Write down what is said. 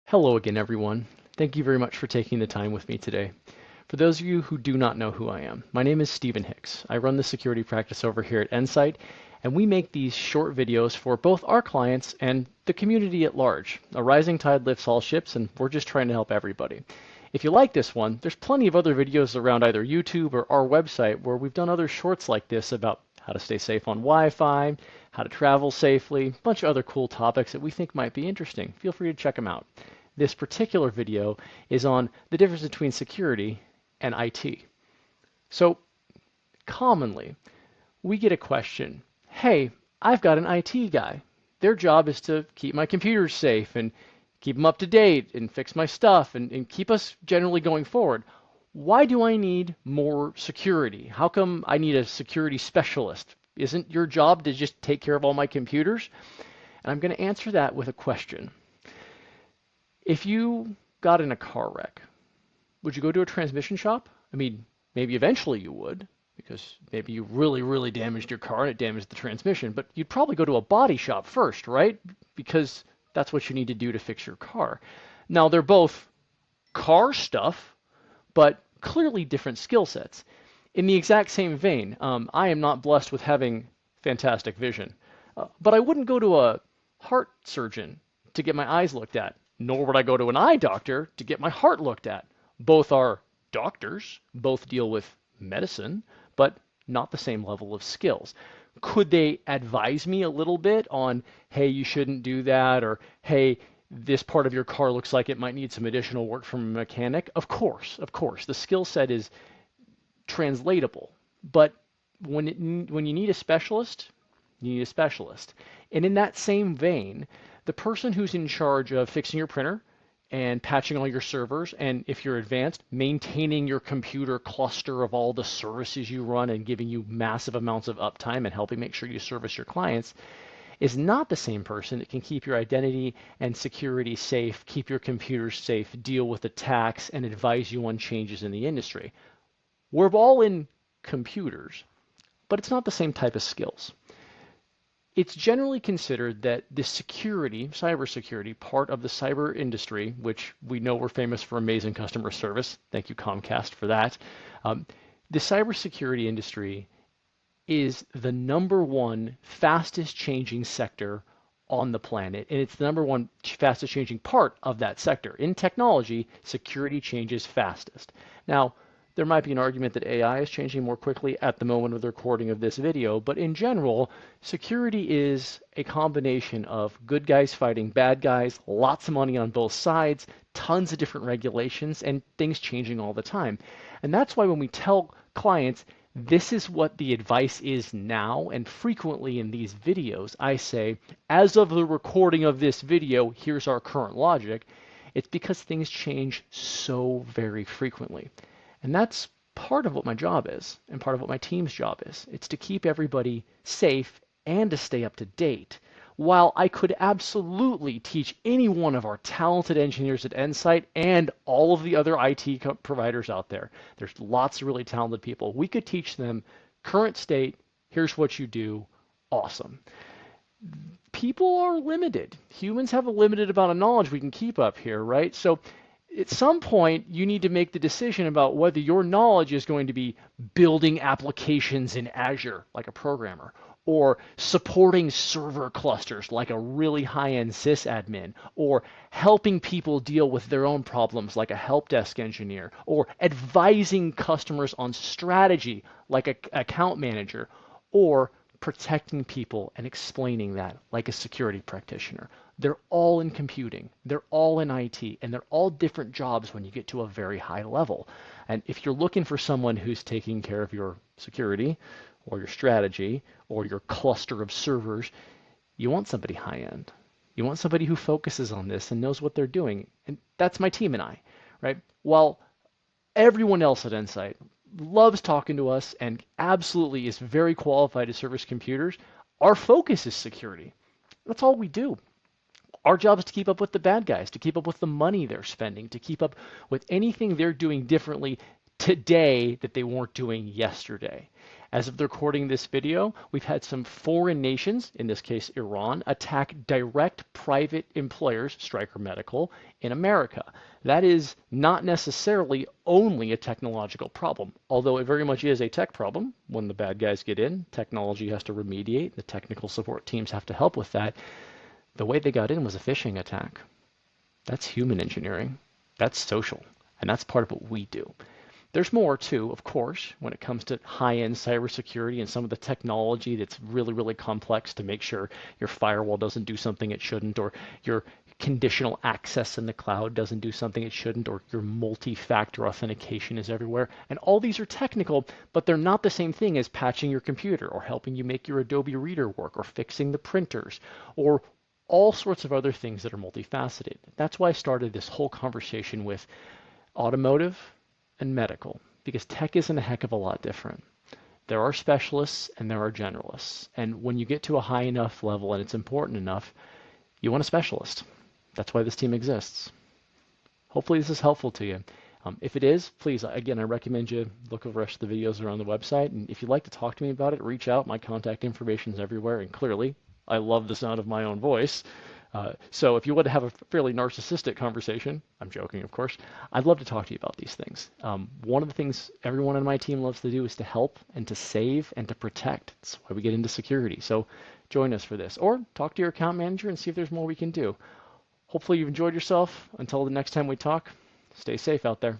Hello again, everyone. Thank you very much for taking the time with me today. For those of you who do not know who I am, my name is Stephen Hicks. I run the security practice over here at Ensight, and we make these short videos for both our clients and the community at large. A rising tide lifts all ships, and we're just trying to help everybody. If you like this one, there's plenty of other videos around either YouTube or our website where we've done other shorts like this about how to stay safe on Wi-Fi, how to travel safely, a bunch of other cool topics that we think might be interesting. Feel free to check them out. This particular video is on the difference between security and IT. So commonly, we get a question, hey, I've got an IT guy. Their job is to keep my computers safe and keep them up to date and fix my stuff and keep us generally going forward. Why do I need more security? How come I need a security specialist? Isn't your job to just take care of all my computers? And I'm going to answer that with a question. If you got in a car wreck, would you go to a transmission shop? I mean, maybe eventually you would, because maybe you really damaged your car and it damaged the transmission, but you'd probably go to a body shop first, right? Because that's what you need to do to fix your car. Now, they're both car stuff, but clearly different skill sets. In the exact same vein, I am not blessed with having fantastic vision, but I wouldn't go to a heart surgeon to get my eyes looked at, nor would I go to an eye doctor to get my heart looked at. Both are doctors, both deal with medicine, but not the same level of skills. Could they advise me a little bit on, hey, you shouldn't do that, or hey, this part of your car looks like it might need some additional work from a mechanic? Of course. The skill set is translatable, but when you need a specialist, you need a specialist. And in that same vein, the person who's in charge of fixing your printer and patching all your servers, and if you're advanced, maintaining your computer cluster of all the services you run and giving you massive amounts of uptime and helping make sure you service your clients, is not the same person that can keep your identity and security safe, keep your computers safe, deal with attacks, and advise you on changes in the industry. We're all in computers, but it's not the same type of skills. It's generally considered that the security, cybersecurity part of the cyber industry, which we know we're famous for amazing customer service, thank you Comcast for that, the cybersecurity industry is the number one fastest changing sector on the planet, and it's the number one fastest changing part of that sector. In technology, security changes fastest. Now, there might be an argument that AI is changing more quickly at the moment of the recording of this video, but in general, security is a combination of good guys fighting bad guys, lots of money on both sides, tons of different regulations, and things changing all the time. And that's why when we tell clients, this is what the advice is now, and frequently in these videos, I say, as of the recording of this video, here's our current logic. It's because things change so very frequently. And that's part of what my job is, and part of what my team's job is. It's to keep everybody safe and to stay up to date. While I could absolutely teach any one of our talented engineers at Ensight and all of the other IT providers out there, there's lots of really talented people. We could teach them current state, here's what you do, awesome. People are limited. Humans have a limited amount of knowledge we can keep up here, right? So at some point, you need to make the decision about whether your knowledge is going to be building applications in Azure, like a programmer, or supporting server clusters, like a really high-end sysadmin, or helping people deal with their own problems, like a help desk engineer, or advising customers on strategy, like an account manager, or protecting people and explaining that, like a security practitioner. They're all in computing, they're all in IT, and they're all different jobs when you get to a very high level. And if you're looking for someone who's taking care of your security, or your strategy, or your cluster of servers, you want somebody high-end. You want somebody who focuses on this and knows what they're doing. And that's my team and I, right? While everyone else at Ensight loves talking to us and absolutely is very qualified to service computers, our focus is security. That's all we do. Our job is to keep up with the bad guys, to keep up with the money they're spending, to keep up with anything they're doing differently today that they weren't doing yesterday. As of the recording this video, we've had some foreign nations, in this case Iran, attack direct private employers, Stryker Medical, in America. That is not necessarily only a technological problem, although it very much is a tech problem. When the bad guys get in, technology has to remediate, the technical support teams have to help with that. The way they got in was a phishing attack. That's human engineering. That's social. And that's part of what we do. There's more too, of course, when it comes to high-end cybersecurity and some of the technology that's really, really complex to make sure your firewall doesn't do something it shouldn't, or your conditional access in the cloud doesn't do something it shouldn't, or your multi-factor authentication is everywhere. And all these are technical, but they're not the same thing as patching your computer or helping you make your Adobe Reader work or fixing the printers or all sorts of other things that are multifaceted. That's why I started this whole conversation with automotive and medical, because tech isn't a heck of a lot different. There are specialists and there are generalists. And when you get to a high enough level and it's important enough, you want a specialist. That's why this team exists. Hopefully this is helpful to you. If it is, please, again, I recommend you look over the rest of the videos that are on the website. And if you'd like to talk to me about it, reach out. My contact information is everywhere. And clearly, I love the sound of my own voice. So if you want to have a fairly narcissistic conversation, I'm joking, of course, I'd love to talk to you about these things. One of the things everyone on my team loves to do is to help and to save and to protect. That's why we get into security. So join us for this, or talk to your account manager and see if there's more we can do. Hopefully you've enjoyed yourself. Until the next time we talk, stay safe out there.